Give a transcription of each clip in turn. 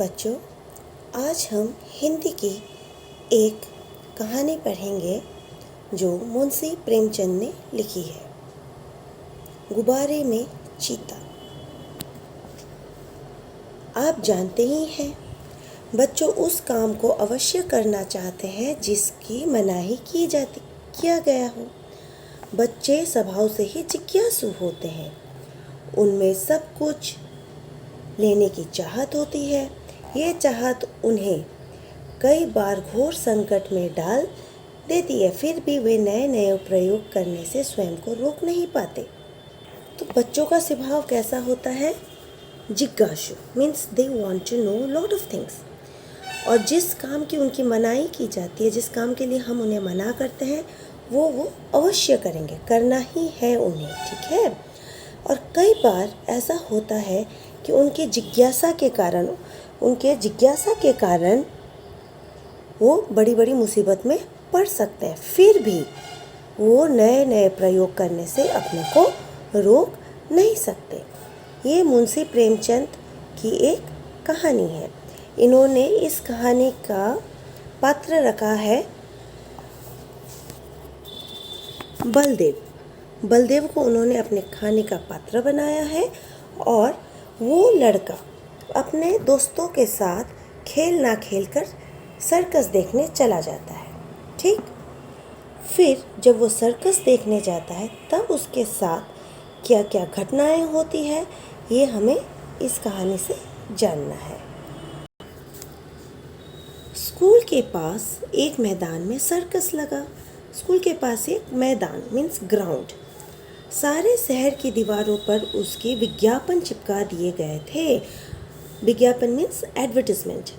बच्चों, आज हम हिंदी की एक कहानी पढ़ेंगे जो मुंशी प्रेमचंद ने लिखी है। गुब्बारे में चीता। आप जानते ही हैं, बच्चों उस काम को अवश्य करना चाहते हैं जिसकी मनाही किया गया हो। बच्चे स्वभाव से ही जिज्ञासु होते हैं। उनमें सब कुछ लेने की चाहत होती है। ये चाहत उन्हें कई बार घोर संकट में डाल देती है, फिर भी वे नए नए प्रयोग करने से स्वयं को रोक नहीं पाते। तो बच्चों का स्वभाव कैसा होता है? जिज्ञासु means they want to know lot of things. और जिस काम की उनकी मनाही की जाती है, जिस काम के लिए हम उन्हें मना करते हैं, वो अवश्य करेंगे, करना ही है उन्हें, ठीक है। और कई बार ऐसा होता है कि उनके जिज्ञासा के कारण वो बड़ी बड़ी मुसीबत में पड़ सकते हैं, फिर भी वो नए नए प्रयोग करने से अपने को रोक नहीं सकते। ये मुंशी प्रेमचंद की एक कहानी है। इन्होंने इस कहानी का पात्र रखा है बलदेव को उन्होंने अपने कहानी का पात्र बनाया है। और वो लड़का अपने दोस्तों के साथ खेल ना खेलकर सर्कस देखने चला जाता है, ठीक। फिर जब वो सर्कस देखने जाता है तब उसके साथ क्या क्या घटनाएं होती है, ये हमें इस कहानी से जानना है। स्कूल के पास एक मैदान में सर्कस लगा। स्कूल के पास एक मैदान मीन्स ग्राउंड। सारे शहर की दीवारों पर उसके विज्ञापन चिपका दिए गए थे। विज्ञापन मीन्स एडवर्टिजमेंट।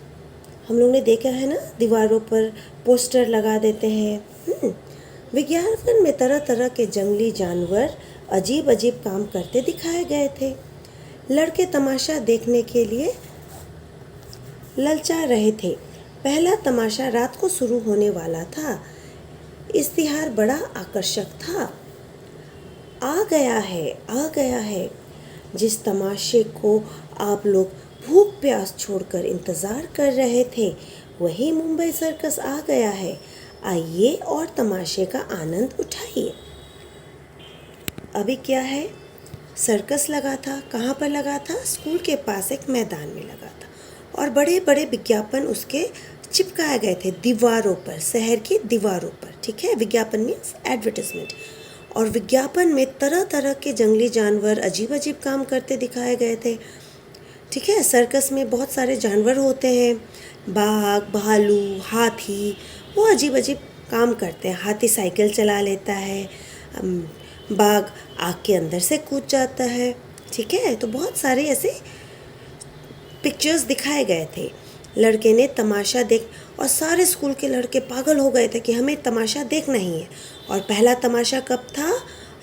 हम लोग ने देखा है ना, दीवारों पर पोस्टर लगा देते हैं। विज्ञापन में तरह तरह के जंगली जानवर अजीब अजीब काम करते दिखाए गए थे। लड़के तमाशा देखने के लिए ललचा रहे थे। पहला तमाशा रात को शुरू होने वाला था। इश्तिहार बड़ा आकर्षक था। आ गया है। जिस तमाशे को आप लोग भूख प्यास छोड़कर इंतज़ार कर रहे थे, वही मुंबई सर्कस आ गया है। आइए और तमाशे का आनंद उठाइए। अभी क्या है, सर्कस लगा था। कहाँ पर लगा था? स्कूल के पास एक मैदान में लगा था। और बड़े बड़े विज्ञापन उसके चिपकाए गए थे दीवारों पर, शहर की दीवारों पर, ठीक है। विज्ञापन मीन्स एडवर्टिजमेंट। और विज्ञापन में तरह तरह के जंगली जानवर अजीब अजीब काम करते दिखाए गए थे, ठीक है। सर्कस में बहुत सारे जानवर होते हैं, बाघ, भालू, हाथी। वो अजीब अजीब काम करते हैं। हाथी साइकिल चला लेता है, बाघ आग के अंदर से कूद जाता है, ठीक है। तो बहुत सारे ऐसे पिक्चर्स दिखाए गए थे। लड़के ने तमाशा और सारे स्कूल के लड़के पागल हो गए थे कि हमें तमाशा देखना ही है। और पहला तमाशा कब था?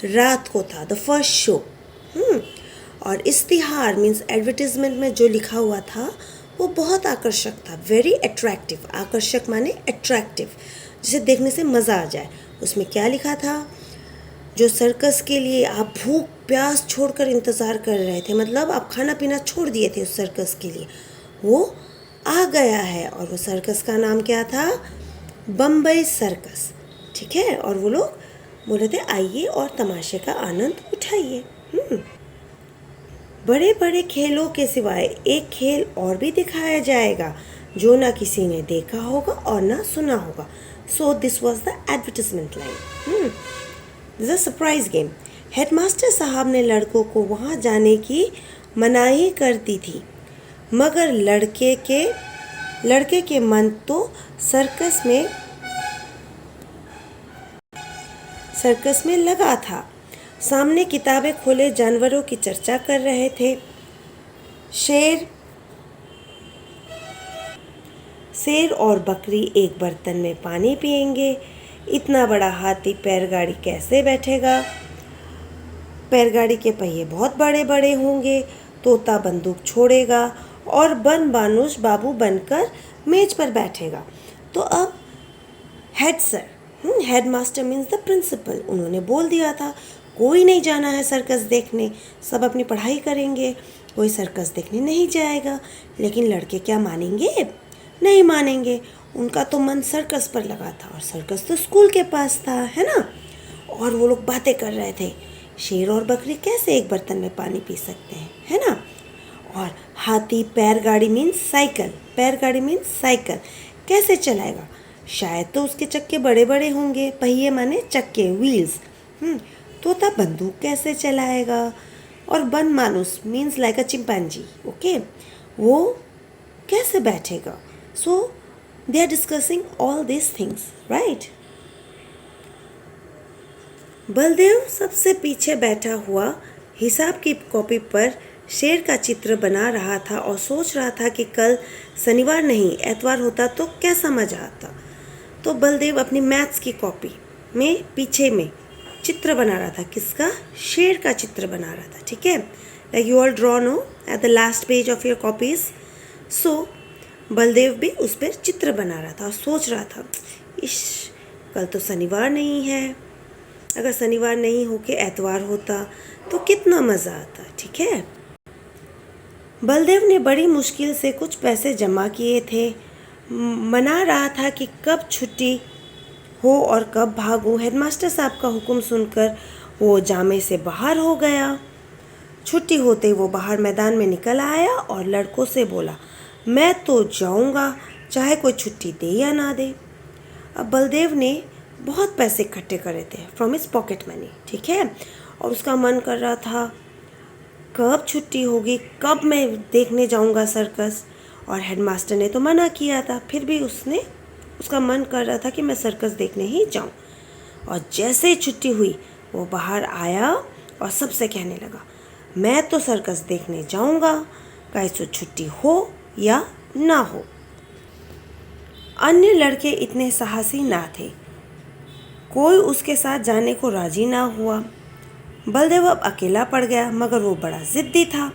रात को था, द फर्स्ट शो। और इश्तिहार मीन्स एडवर्टिजमेंट में जो लिखा हुआ था वो बहुत आकर्षक था, वेरी अट्रैक्टिव। आकर्षक माने अट्रैक्टिव, जिसे देखने से मज़ा आ जाए। उसमें क्या लिखा था? जो सर्कस के लिए आप भूख प्यास छोड़कर इंतज़ार कर रहे थे, मतलब आप खाना पीना छोड़ दिए थे उस सर्कस के लिए, वो आ गया है। और वो सर्कस का नाम क्या था? बम्बई सर्कस, ठीक है। और वो लोग बोले थे आइए और तमाशे का आनंद उठाइए। बड़े बड़े खेलों के सिवाय एक खेल और भी दिखाया जाएगा जो ना किसी ने देखा होगा और ना सुना होगा। So this was the advertisement line. This a surprise game. Headmaster साहब ने लड़कों को वहाँ जाने की मनाही कर दी थी, मगर लड़के के मन तो सर्कस में लगा था। सामने किताबें खोले जानवरों की चर्चा कर रहे थे। शेर और बकरी एक बर्तन में पानी पिएंगे। इतना बड़ा हाथी पैरगाड़ी कैसे बैठेगा? पैरगाड़ी के पहिए बहुत बड़े बड़े होंगे। तोता बंदूक छोड़ेगा और बनबानुश बाबू बनकर मेज पर बैठेगा। तो अब हेडमास्टर मीन्स द प्रिंसिपल, उन्होंने बोल दिया था कोई नहीं जाना है सर्कस देखने, सब अपनी पढ़ाई करेंगे। कोई सर्कस देखने नहीं जाएगा। लेकिन लड़के क्या मानेंगे? नहीं मानेंगे। उनका तो मन सर्कस पर लगा था और सर्कस तो स्कूल के पास था, है ना। और वो लोग बातें कर रहे थे, शेर और बकरी कैसे एक बर्तन में पानी पी सकते हैं, है ना। और हाथी पैरगाड़ी मीन्स साइकिल, पैरगाड़ी मीन्स साइकिल कैसे चलाएगा? शायद तो उसके चक्के बड़े बड़े होंगे, पहिए माने चक्के, व्हील्स। तोता बंदूक कैसे चलाएगा? और वन मानुस means like a chimpanzee, okay, वो कैसे बैठेगा? So they are discussing all this things, right. Baldev सबसे पीछे बैठा हुआ हिसाब की कॉपी पर शेर का चित्र बना रहा था और सोच रहा था कि कल शनिवार नहीं एतवार होता तो कैसा मजा आता। तो बलदेव अपनी मैथ्स की कॉपी में पीछे में चित्र बना रहा था। किसका? शेर का चित्र बना रहा था, ठीक है। Like you all draw no at the last page of your copies. So Baldev भी उस पर चित्र बना रहा था और सोच रहा था, इश, कल तो शनिवार नहीं है, अगर शनिवार नहीं होके एतवार होता तो कितना मज़ा आता, ठीक है। बलदेव ने बड़ी मुश्किल से कुछ पैसे जमा किए थे। मना रहा था कि कब छुट्टी हो और कब भागो। हेडमास्टर साहब का हुक्म सुनकर वो जामे से बाहर हो गया। छुट्टी होते ही वो बाहर मैदान में निकल आया और लड़कों से बोला, मैं तो जाऊंगा चाहे कोई छुट्टी दे या ना दे। अब बलदेव ने बहुत पैसे इकट्ठे करे थे फ्रॉम हिज पॉकेट मनी, ठीक है। और उसका मन कर रहा था कब छुट्टी होगी, कब मैं देखने जाऊंगा सर्कस। और हेडमास्टर ने तो मना किया था, फिर भी उसका मन कर रहा था कि मैं सर्कस देखने ही जाऊं। और जैसे ही छुट्टी हुई वो बाहर आया और सबसे कहने लगा, मैं तो सर्कस देखने जाऊंगा, कैसे छुट्टी हो या ना हो। अन्य लड़के इतने साहसी ना थे, कोई उसके साथ जाने को राजी ना हुआ। बलदेव अब अकेला पड़ गया, मगर वो बड़ा जिद्दी था।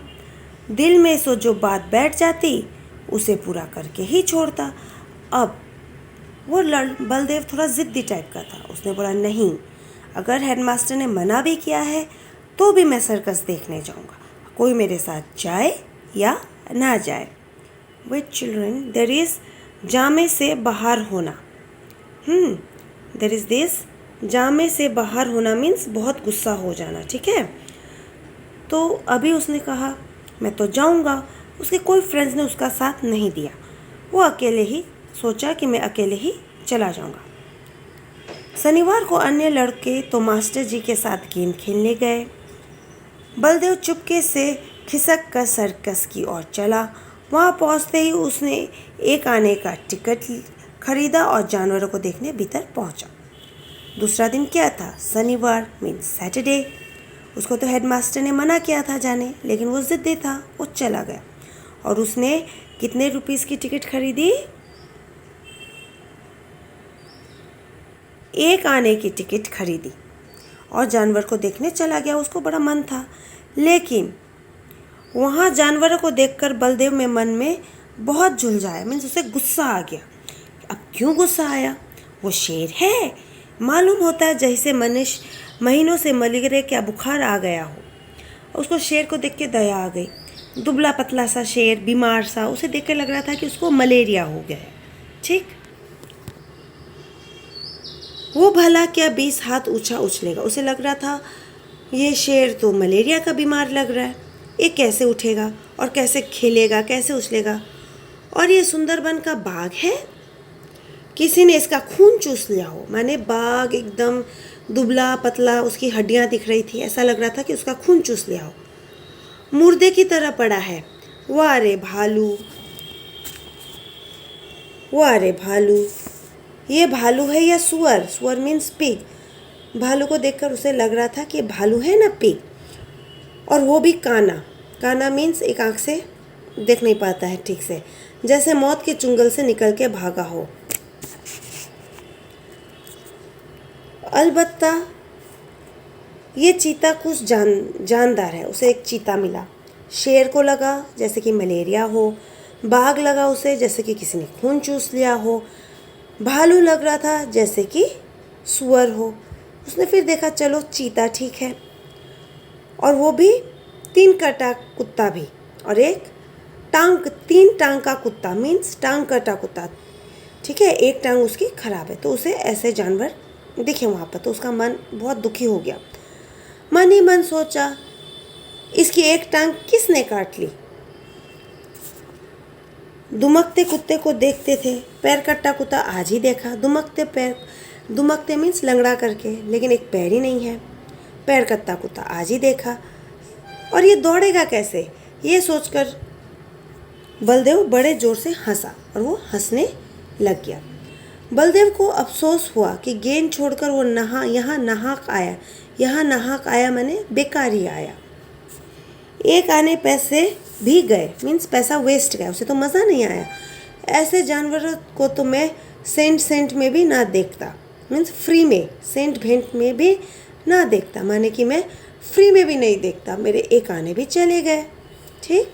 दिल में सो जो बात बैठ जाती उसे पूरा करके ही छोड़ता। अब वो बलदेव थोड़ा जिद्दी टाइप का था। उसने बोला, नहीं, अगर हेडमास्टर ने मना भी किया है तो भी मैं सर्कस देखने जाऊंगा, कोई मेरे साथ जाए या ना जाए। विद चिल्ड्रन देयर इज जामे से बाहर होना। देयर इज दिस जामे से बाहर होना मीन्स बहुत गुस्सा हो जाना, ठीक है। तो अभी उसने कहा मैं तो जाऊंगा। उसके कोई फ्रेंड्स ने उसका साथ नहीं दिया। वो अकेले ही सोचा कि मैं अकेले ही चला जाऊंगा। शनिवार को अन्य लड़के तो मास्टर जी के साथ गेम खेलने गए। बलदेव चुपके से खिसक कर सर्कस की ओर चला। वहाँ पहुँचते ही उसने एक आने का टिकट खरीदा और जानवरों को देखने भीतर पहुँचा। दूसरा दिन क्या था? शनिवार मीन्स सैटरडे। उसको तो हेडमास्टर ने मना किया था जाने, लेकिन वो ज़िद्दी था, वो चला गया। और उसने कितने रुपीस की टिकट खरीदी? एक आने की टिकट खरीदी और जानवर को देखने चला गया। उसको बड़ा मन था, लेकिन वहाँ जानवरों को देखकर बलदेव में मन में बहुत झुलझाया, मीन्स उसे गुस्सा आ गया। अब क्यों गुस्सा आया? वो शेर है। मालूम होता है जैसे मनुष्य महीनों से मलेरिया क्या बुखार आ गया हो। उसको शेर को देख के दया आ गई। दुबला पतला सा शेर, बीमार सा, उसे देख के लग रहा था कि उसको मलेरिया हो गया है, ठीक। वो भला क्या 20 हाथ ऊंचा उछलेगा। उसे लग रहा था ये शेर तो मलेरिया का बीमार लग रहा है, ये कैसे उठेगा और कैसे खेलेगा, कैसे उछलेगा। और ये सुंदरबन का बाघ है, किसी ने इसका खून चूस लिया हो। माने बाघ एकदम दुबला पतला, उसकी हड्डियां दिख रही थी, ऐसा लग रहा था कि उसका खून चूस लिया हो, मुर्दे की तरह पड़ा है। वाह रे भालू, वाह रे भालू, ये भालू है या सुअर? सुअर मीन्स पिग। भालू को देखकर उसे लग रहा था कि ये भालू है ना, पिग। और वो भी काना। काना मीन्स एक आँख से देख नहीं पाता है ठीक से, जैसे मौत के चुंगल से निकल के भागा हो। अलबत्ता ये चीता कुछ जानदार है। उसे एक चीता मिला। शेर को लगा जैसे कि मलेरिया हो, बाघ लगा उसे जैसे कि किसी ने खून चूस लिया हो, भालू लग रहा था जैसे कि सुअर हो। उसने फिर देखा चलो चीता ठीक है, और वो भी 3 काटा कुत्ता भी। और एक टांग 3 टांग का कुत्ता मीन्स टांग कटा कुत्ता, ठीक है, एक टांग उसकी खराब है, तो उसे ऐसे जानवर दिखे वहाँ पर, तो उसका मन बहुत दुखी हो गया। मन ही मन सोचा, इसकी एक टांग किसने काट ली। दुमकते कुत्ते को देखते थे, पैर कट्टा कुत्ता आज ही देखा, दुमकते मीन्स लंगड़ा करके, लेकिन एक पैर ही नहीं है। पैर कट्टा कुत्ता आज ही देखा, और ये दौड़ेगा कैसे, ये सोचकर बलदेव बड़े जोर से हंसा और वो हंसने लग गया। बलदेव को अफसोस हुआ कि गेंद छोड़कर वो यहाँ नाहक आया मैंने बेकार ही आया। एक आने पैसे भी गए मीन्स पैसा वेस्ट गया, उसे तो मज़ा नहीं आया। ऐसे जानवरों को तो मैं सेंट में भी ना देखता मीन्स फ्री में, सेंट भेंट में भी ना देखता, माने कि मैं फ्री में भी नहीं देखता, मेरे एक आने भी चले गए। ठीक।